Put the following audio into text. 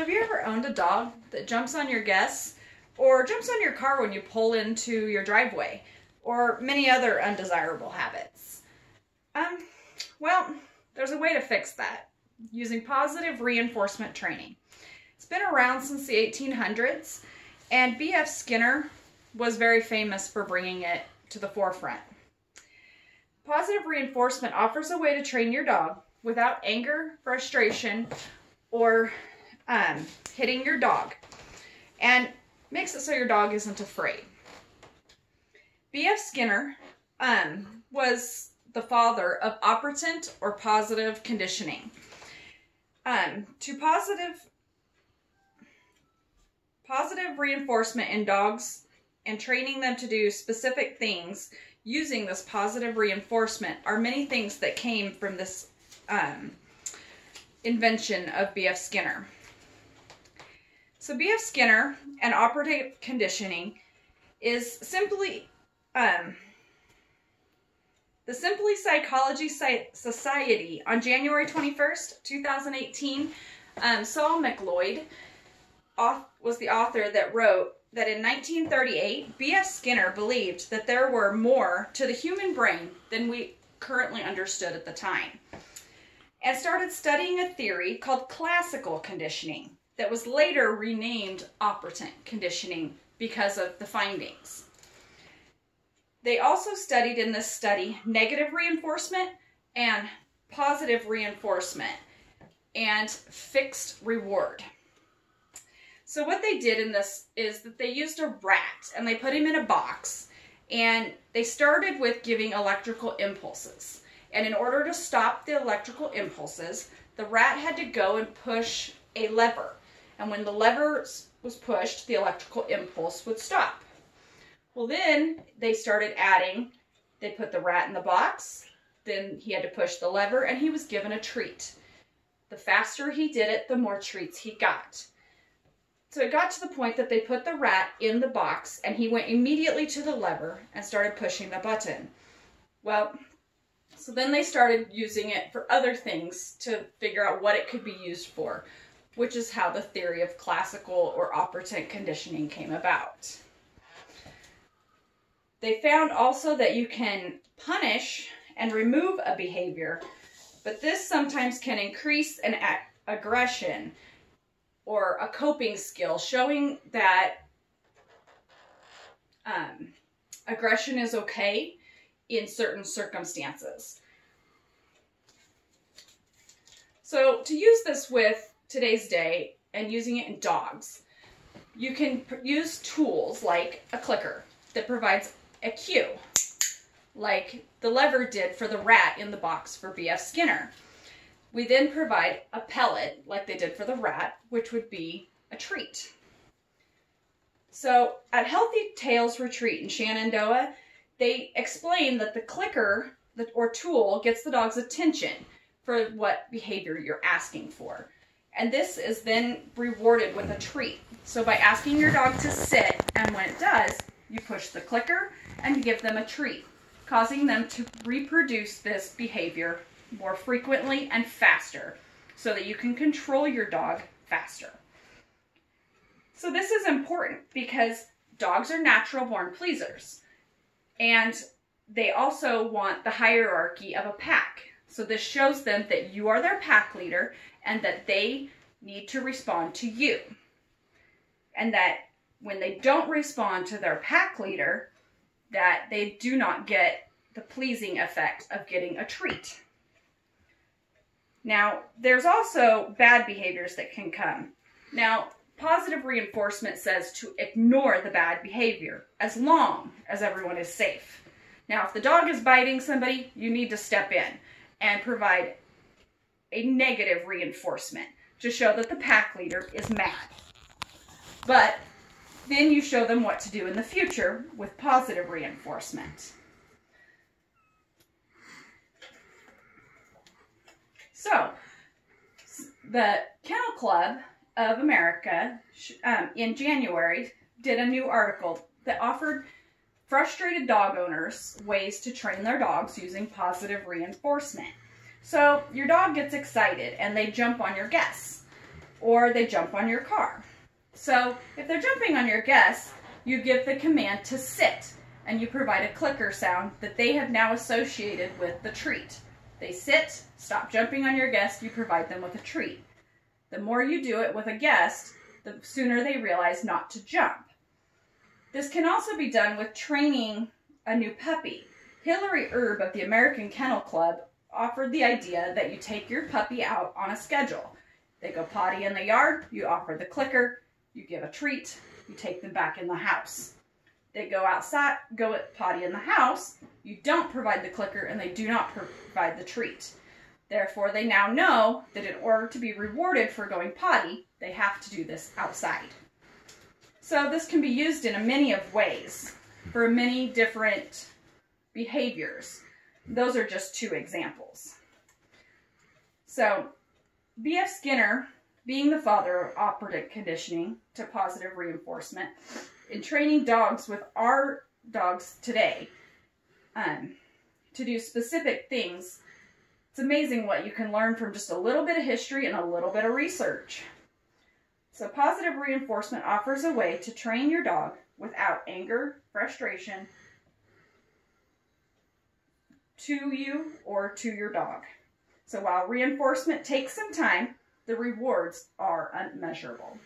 So have you ever owned a dog that jumps on your guests or jumps on your car when you pull into your driveway, or many other undesirable habits? Well, there's a way to fix that using positive reinforcement training. It's been around since the 1800s, and B.F. Skinner was very famous for bringing it to the forefront. Positive reinforcement offers a way to train your dog without anger, frustration, or hitting your dog, and makes it so your dog isn't afraid. B.F. Skinner was the father of operant or positive conditioning. Positive reinforcement in dogs and training them to do specific things using this positive reinforcement are many things that came from this invention of B.F. Skinner. So B.F. Skinner and operative conditioning is simply the Simply Psychology Society on January 21st, 2018. Saul McLeod was the author that wrote that in 1938, B.F. Skinner believed that there were more to the human brain than we currently understood at the time, and started studying a theory called classical conditioning that was later renamed operant conditioning because of the findings. They also studied in this study negative reinforcement and positive reinforcement and fixed reward. So what they did in this is that they used a rat and they put him in a box, and they started with giving electrical impulses. And in order to stop the electrical impulses, the rat had to go and push a lever. And when the lever was pushed, the electrical impulse would stop. Well, then they started adding, they put the rat in the box, then he had to push the lever, and he was given a treat. The faster he did it, the more treats he got. So it got to the point that they put the rat in the box, and he went immediately to the lever and started pushing the button. Well, so then they started using it for other things to figure out what it could be used for, which is how the theory of classical or operant conditioning came about. They found also that you can punish and remove a behavior, but this sometimes can increase an aggression or a coping skill, showing that aggression is okay in certain circumstances. So to use this with today's day and using it in dogs, you can use tools like a clicker that provides a cue, like the lever did for the rat in the box for B.F. Skinner. We then provide a pellet, like they did for the rat, which would be a treat. So at Healthy Tales Retreat in Shenandoah, they explain that the clicker or tool gets the dog's attention for what behavior you're asking for. And this is then rewarded with a treat. So by asking your dog to sit, and when it does, you push the clicker and you give them a treat, causing them to reproduce this behavior more frequently and faster so that you can control your dog faster. So this is important because dogs are natural born pleasers, and they also want the hierarchy of a pack. So this shows them that you are their pack leader and that they need to respond to you. And that when they don't respond to their pack leader, that they do not get the pleasing effect of getting a treat. Now, there's also bad behaviors that can come. Now, positive reinforcement says to ignore the bad behavior as long as everyone is safe. Now, if the dog is biting somebody, you need to step in and provide a negative reinforcement to show that the pack leader is mad. But then you show them what to do in the future with positive reinforcement. So, the Kennel Club of America in January did a new article that offered frustrated dog owners ways to train their dogs using positive reinforcement. So your dog gets excited and they jump on your guests. or they jump on your car. So if they're jumping on your guests, you give the command to sit, and you provide a clicker sound that they have now associated with the treat. They sit, stop jumping on your guest, you provide them with a treat. The more you do it with a guest, the sooner they realize not to jump. This can also be done with training a new puppy. Hillary Erb of the American Kennel Club offered the idea that you take your puppy out on a schedule. They go potty in the yard, you offer the clicker, you give a treat, you take them back in the house. They go outside, go potty in the house, you don't provide the clicker and they do not provide the treat. Therefore, they now know that in order to be rewarded for going potty, they have to do this outside. So this can be used in a many of ways for many different behaviors. Those are just two examples. So B.F. Skinner, being the father of operant conditioning to positive reinforcement, in training dogs with our dogs today to do specific things, it's amazing what you can learn from just a little bit of history and a little bit of research. So positive reinforcement offers a way to train your dog without anger, frustration to you or to your dog. So while reinforcement takes some time, the rewards are unmeasurable.